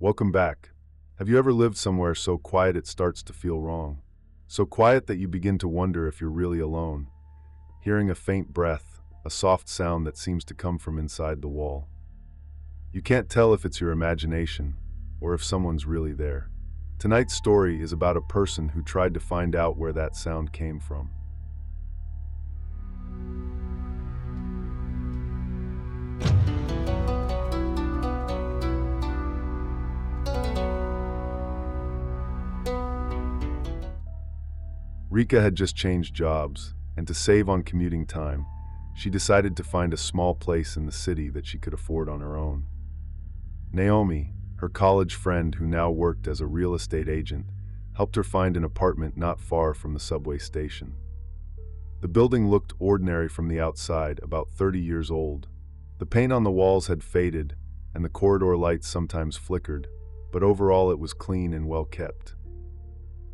Welcome back. Have you ever lived somewhere so quiet it starts to feel wrong? So quiet that you begin to wonder if you're really alone, hearing a faint breath, a soft sound that seems to come from inside the wall. You can't tell if it's your imagination or if someone's really there. Tonight's story is about a person who tried to find out where that sound came from. Rika had just changed jobs, and to save on commuting time, she decided to find a small place in the city that she could afford on her own. Naomi, her college friend who now worked as a real estate agent, helped her find an apartment not far from the subway station. The building looked ordinary from the outside, about 30 years old. The paint on the walls had faded, and the corridor lights sometimes flickered, but overall it was clean and well kept.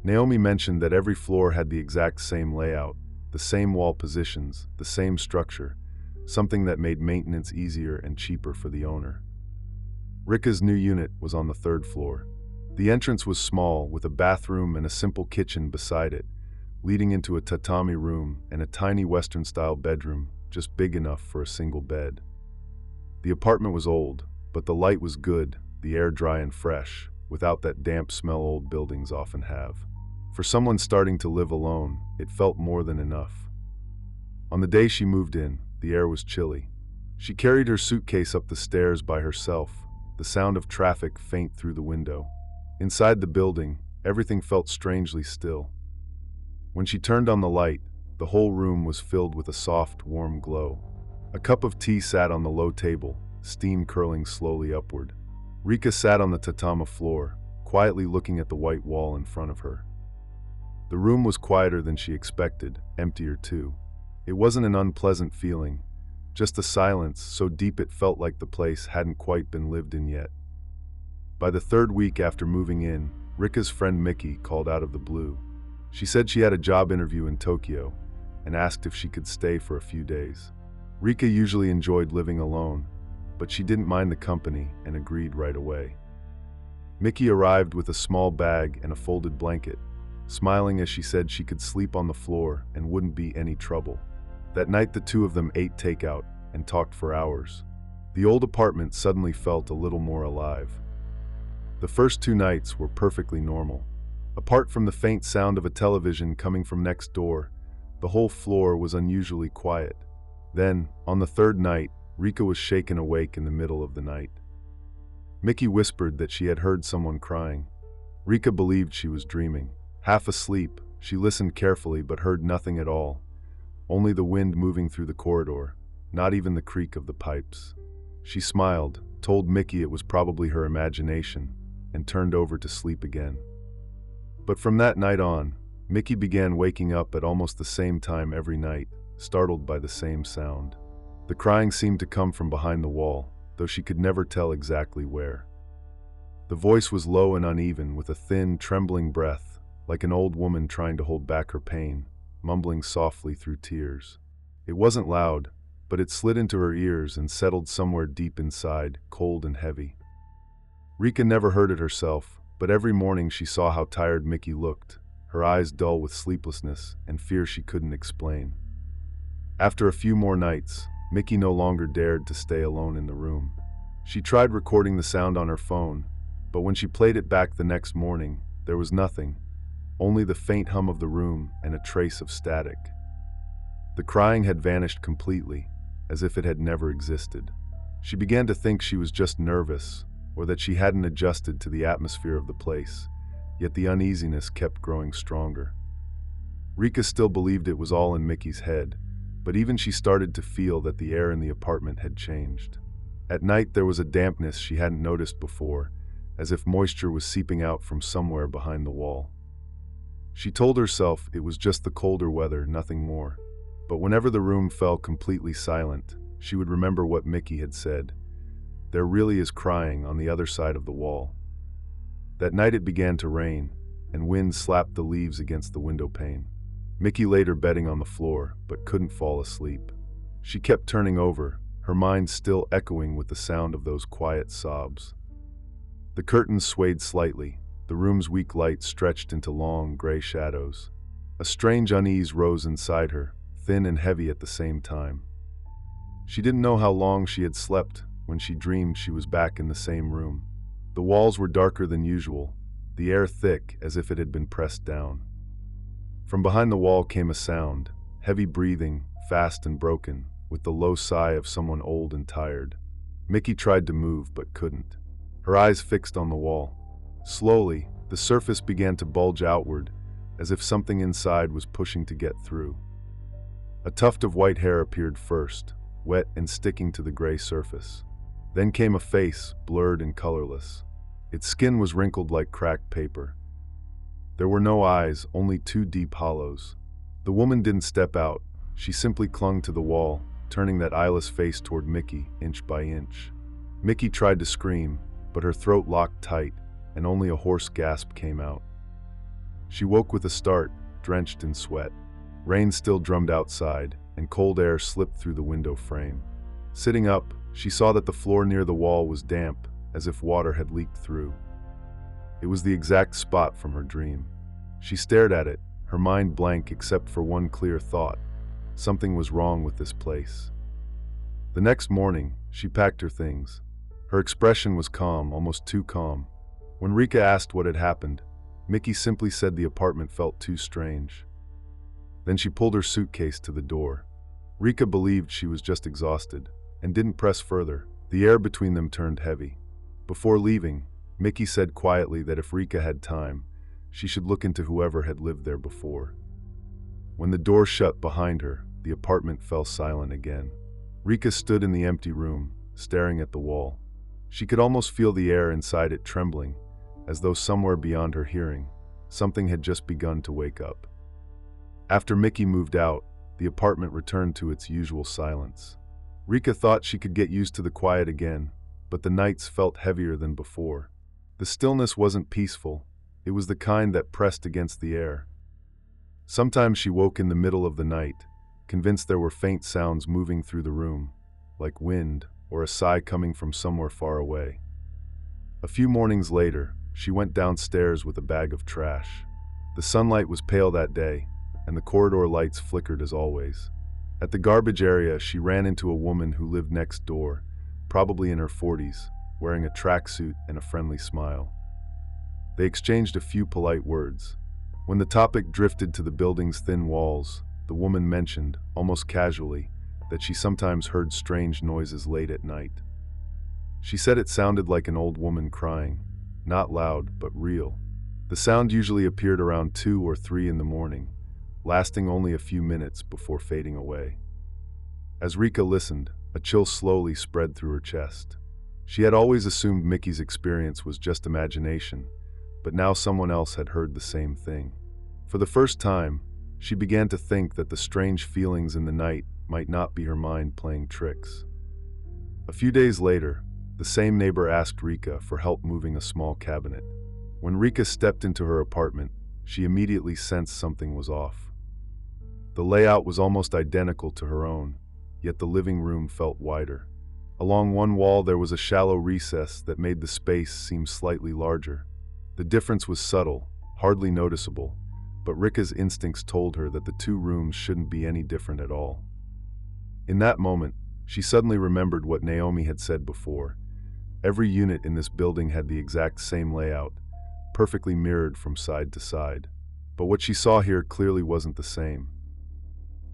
Naomi mentioned that every floor had the exact same layout, the same wall positions, the same structure, something that made maintenance easier and cheaper for the owner. Rika's new unit was on the third floor. The entrance was small, with a bathroom and a simple kitchen beside it, leading into a tatami room and a tiny Western-style bedroom, just big enough for a single bed. The apartment was old, but the light was good, the air dry and fresh, without that damp smell old buildings often have. For someone starting to live alone, it felt more than enough. On the day she moved in, the air was chilly. She carried her suitcase up the stairs by herself, the sound of traffic faint through the window. Inside the building, everything felt strangely still. When she turned on the light, the whole room was filled with a soft, warm glow. A cup of tea sat on the low table, steam curling slowly upward. Rika sat on the tatami floor, quietly looking at the white wall in front of her. The room was quieter than she expected, emptier too. It wasn't an unpleasant feeling, just a silence so deep it felt like the place hadn't quite been lived in yet. By the third week after moving in, Rika's friend Mickey called out of the blue. She said she had a job interview in Tokyo and asked if she could stay for a few days. Rika usually enjoyed living alone, but she didn't mind the company and agreed right away. Mickey arrived with a small bag and a folded blanket, smiling as she said she could sleep on the floor and wouldn't be any trouble. That night the two of them ate takeout and talked for hours. The old apartment suddenly felt a little more alive. The first 2 nights were perfectly normal. Apart from the faint sound of a television coming from next door, the whole floor was unusually quiet. Then, on the third night, Rika was shaken awake in the middle of the night. Mickey whispered that she had heard someone crying. Rika believed she was dreaming. Half asleep, she listened carefully but heard nothing at all. Only the wind moving through the corridor, not even the creak of the pipes. She smiled, told Mickey it was probably her imagination, and turned over to sleep again. But from that night on, Mickey began waking up at almost the same time every night, startled by the same sound. The crying seemed to come from behind the wall, though she could never tell exactly where. The voice was low and uneven, with a thin, trembling breath, like an old woman trying to hold back her pain, mumbling softly through tears. It wasn't loud, but it slid into her ears and settled somewhere deep inside, cold and heavy. Rika never heard it herself, but every morning she saw how tired Mickey looked, her eyes dull with sleeplessness and fear she couldn't explain. After a few more nights, Mickey no longer dared to stay alone in the room. She tried recording the sound on her phone, but when she played it back the next morning, there was nothing. Only the faint hum of the room and a trace of static. The crying had vanished completely, as if it had never existed. She began to think she was just nervous, or that she hadn't adjusted to the atmosphere of the place, yet the uneasiness kept growing stronger. Rika still believed it was all in Mickey's head, but even she started to feel that the air in the apartment had changed. At night there was a dampness she hadn't noticed before, as if moisture was seeping out from somewhere behind the wall. She told herself it was just the colder weather, nothing more. But whenever the room fell completely silent, she would remember what Mickey had said. There really is crying on the other side of the wall. That night it began to rain, and wind slapped the leaves against the window pane. Mickey laid her bedding on the floor, but couldn't fall asleep. She kept turning over, her mind still echoing with the sound of those quiet sobs. The curtains swayed slightly, the room's weak light stretched into long, gray shadows. A strange unease rose inside her, thin and heavy at the same time. She didn't know how long she had slept when she dreamed she was back in the same room. The walls were darker than usual, the air thick as if it had been pressed down. From behind the wall came a sound, heavy breathing, fast and broken, with the low sigh of someone old and tired. Mickey tried to move but couldn't, her eyes fixed on the wall. Slowly, the surface began to bulge outward, as if something inside was pushing to get through. A tuft of white hair appeared first, wet and sticking to the gray surface. Then came a face, blurred and colorless. Its skin was wrinkled like cracked paper. There were no eyes, only two deep hollows. The woman didn't step out. She simply clung to the wall, turning that eyeless face toward Mickey, inch by inch. Mickey tried to scream, but her throat locked tight, and only a hoarse gasp came out. She woke with a start, drenched in sweat. Rain still drummed outside, and cold air slipped through the window frame. Sitting up, she saw that the floor near the wall was damp, as if water had leaked through. It was the exact spot from her dream. She stared at it, her mind blank except for one clear thought. Something was wrong with this place. The next morning, she packed her things. Her expression was calm, almost too calm. When Rika asked what had happened, Mickey simply said the apartment felt too strange. Then she pulled her suitcase to the door. Rika believed she was just exhausted, and didn't press further. The air between them turned heavy. Before leaving, Mickey said quietly that if Rika had time, she should look into whoever had lived there before. When the door shut behind her, the apartment fell silent again. Rika stood in the empty room, staring at the wall. She could almost feel the air inside it trembling, as though somewhere beyond her hearing, something had just begun to wake up. After Mickey moved out, the apartment returned to its usual silence. Rika thought she could get used to the quiet again, but the nights felt heavier than before. The stillness wasn't peaceful, it was the kind that pressed against the air. Sometimes she woke in the middle of the night, convinced there were faint sounds moving through the room, like wind or a sigh coming from somewhere far away. A few mornings later, she went downstairs with a bag of trash. The sunlight was pale that day, and the corridor lights flickered as always. At the garbage area, she ran into a woman who lived next door, probably in her 40s, wearing a tracksuit and a friendly smile. They exchanged a few polite words. When the topic drifted to the building's thin walls, the woman mentioned, almost casually, that she sometimes heard strange noises late at night. She said it sounded like an old woman crying, not loud, but real. The sound usually appeared around 2 or 3 in the morning, lasting only a few minutes before fading away. As Rika listened, a chill slowly spread through her chest. She had always assumed Mickey's experience was just imagination, but now someone else had heard the same thing. For the first time, she began to think that the strange feelings in the night might not be her mind playing tricks. A few days later, the same neighbor asked Rika for help moving a small cabinet. When Rika stepped into her apartment, she immediately sensed something was off. The layout was almost identical to her own, yet the living room felt wider. Along one wall there was a shallow recess that made the space seem slightly larger. The difference was subtle, hardly noticeable, but Rika's instincts told her that the two rooms shouldn't be any different at all. In that moment, she suddenly remembered what Naomi had said before. Every unit in this building had the exact same layout, perfectly mirrored from side to side. But what she saw here clearly wasn't the same.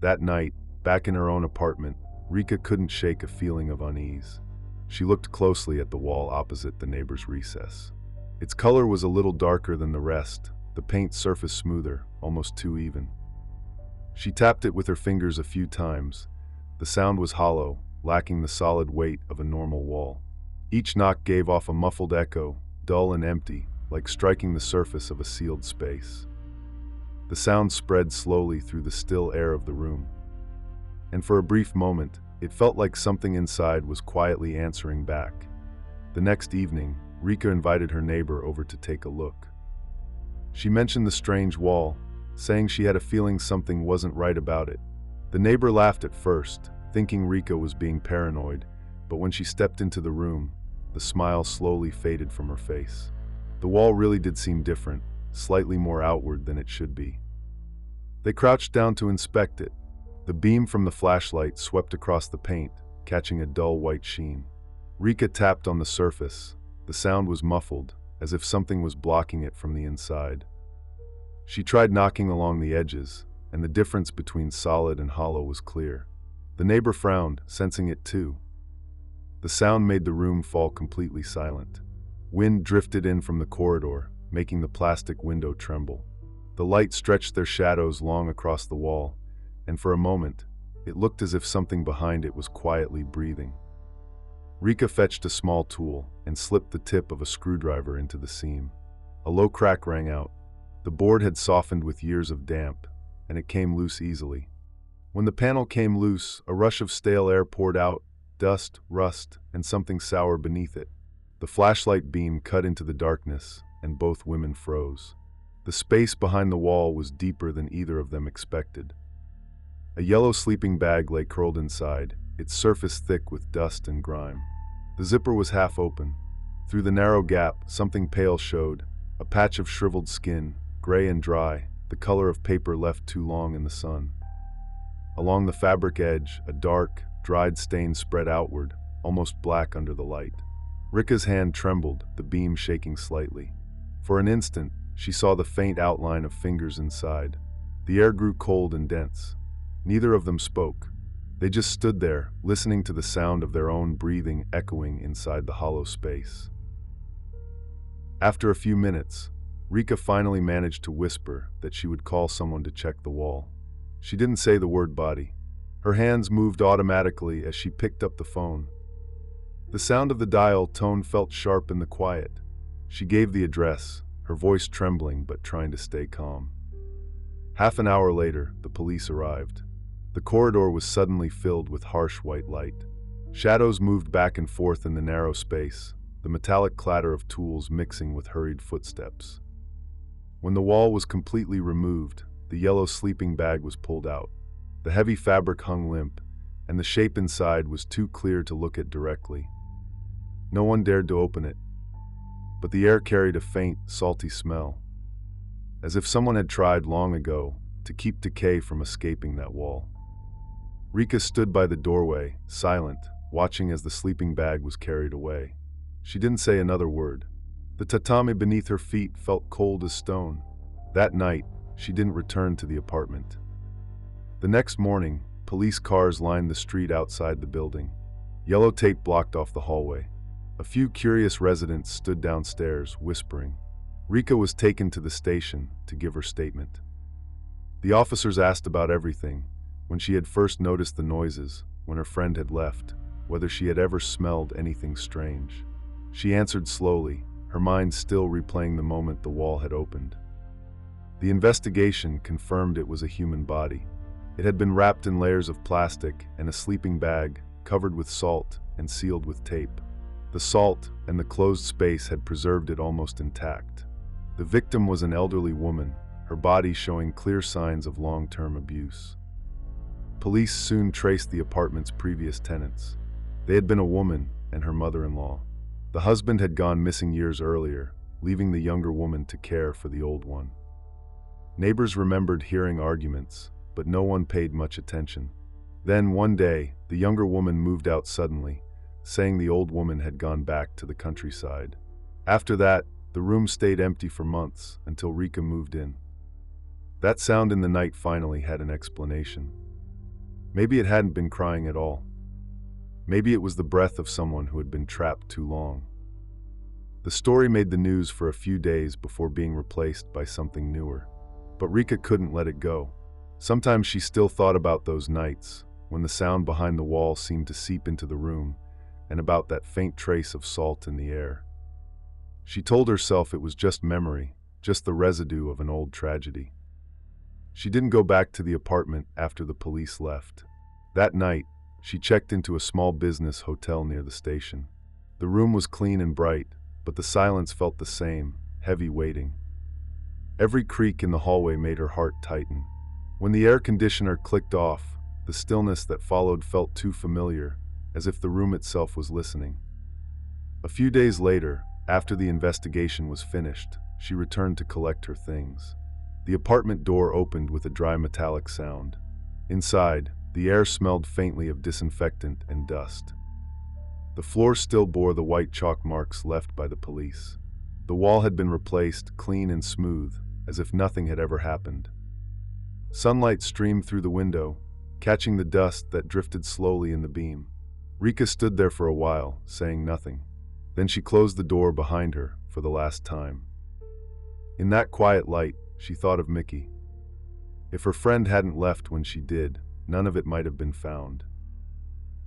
That night, back in her own apartment, Rika couldn't shake a feeling of unease. She looked closely at the wall opposite the neighbor's recess. Its color was a little darker than the rest, the paint surface smoother, almost too even. She tapped it with her fingers a few times. The sound was hollow, lacking the solid weight of a normal wall. Each knock gave off a muffled echo, dull and empty, like striking the surface of a sealed space. The sound spread slowly through the still air of the room. And for a brief moment, it felt like something inside was quietly answering back. The next evening, Rika invited her neighbor over to take a look. She mentioned the strange wall, saying she had a feeling something wasn't right about it. The neighbor laughed at first, thinking Rika was being paranoid, but when she stepped into the room, the smile slowly faded from her face. The wall really did seem different, slightly more outward than it should be. They crouched down to inspect it. The beam from the flashlight swept across the paint, catching a dull white sheen. Rika tapped on the surface. The sound was muffled, as if something was blocking it from the inside. She tried knocking along the edges, and the difference between solid and hollow was clear. The neighbor frowned, sensing it too. The sound made the room fall completely silent. Wind drifted in from the corridor, making the plastic window tremble. The light stretched their shadows long across the wall, and for a moment, it looked as if something behind it was quietly breathing. Rika fetched a small tool and slipped the tip of a screwdriver into the seam. A low crack rang out. The board had softened with years of damp, and it came loose easily. When the panel came loose, a rush of stale air poured out, dust, rust, and something sour beneath it. The flashlight beam cut into the darkness, and both women froze. The space behind the wall was deeper than either of them expected. A yellow sleeping bag lay curled inside, its surface thick with dust and grime. The zipper was half open. Through the narrow gap, something pale showed, a patch of shriveled skin, gray and dry, the color of paper left too long in the sun. Along the fabric edge, a dark, dried stain spread outward, almost black under the light. Rika's hand trembled, the beam shaking slightly. For an instant, she saw the faint outline of fingers inside. The air grew cold and dense. Neither of them spoke. They just stood there, listening to the sound of their own breathing echoing inside the hollow space. After a few minutes, Rika finally managed to whisper that she would call someone to check the wall. She didn't say the word body. Her hands moved automatically as she picked up the phone. The sound of the dial tone felt sharp in the quiet. She gave the address, her voice trembling but trying to stay calm. Half an hour later, the police arrived. The corridor was suddenly filled with harsh white light. Shadows moved back and forth in the narrow space, the metallic clatter of tools mixing with hurried footsteps. When the wall was completely removed, the yellow sleeping bag was pulled out. The heavy fabric hung limp, and the shape inside was too clear to look at directly. No one dared to open it, but the air carried a faint, salty smell, as if someone had tried long ago to keep decay from escaping that wall. Rika stood by the doorway, silent, watching as the sleeping bag was carried away. She didn't say another word. The tatami beneath her feet felt cold as stone. That night, she didn't return to the apartment. The next morning, police cars lined the street outside the building. Yellow tape blocked off the hallway. A few curious residents stood downstairs, whispering. Rika was taken to the station to give her statement. The officers asked about everything: when she had first noticed the noises, when her friend had left, whether she had ever smelled anything strange. She answered slowly, her mind still replaying the moment the wall had opened. The investigation confirmed it was a human body. It had been wrapped in layers of plastic and a sleeping bag, covered with salt and sealed with tape. The salt and the closed space had preserved it almost intact. The victim was an elderly woman, her body showing clear signs of long-term abuse. Police soon traced the apartment's previous tenants. They had been a woman and her mother-in-law. The husband had gone missing years earlier, leaving the younger woman to care for the old one. Neighbors remembered hearing arguments, but no one paid much attention. Then, one day, the younger woman moved out suddenly, saying the old woman had gone back to the countryside. After that, the room stayed empty for months until Rika moved in. That sound in the night finally had an explanation. Maybe it hadn't been crying at all. Maybe it was the breath of someone who had been trapped too long. The story made the news for a few days before being replaced by something newer. But Rika couldn't let it go. Sometimes she still thought about those nights, when the sound behind the wall seemed to seep into the room, and about that faint trace of salt in the air. She told herself it was just memory, just the residue of an old tragedy. She didn't go back to the apartment after the police left. That night, she checked into a small business hotel near the station. The room was clean and bright, but the silence felt the same, heavy waiting. Every creak in the hallway made her heart tighten. When the air conditioner clicked off, the stillness that followed felt too familiar, as if the room itself was listening. A few days later, after the investigation was finished, she returned to collect her things. The apartment door opened with a dry metallic sound. Inside, the air smelled faintly of disinfectant and dust. The floor still bore the white chalk marks left by the police. The wall had been replaced, clean and smooth, as if nothing had ever happened. Sunlight streamed through the window, catching the dust that drifted slowly in the beam. Rika stood there for a while, saying nothing. Then she closed the door behind her for the last time. In that quiet light, she thought of Mickey. If her friend hadn't left when she did, none of it might have been found.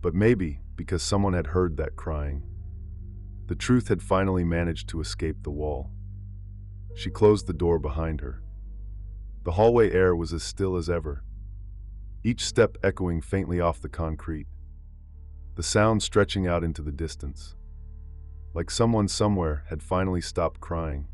But maybe because someone had heard that crying. The truth had finally managed to escape the wall. She closed the door behind her. The hallway air was as still as ever, each step echoing faintly off the concrete, the sound stretching out into the distance, like someone somewhere had finally stopped crying.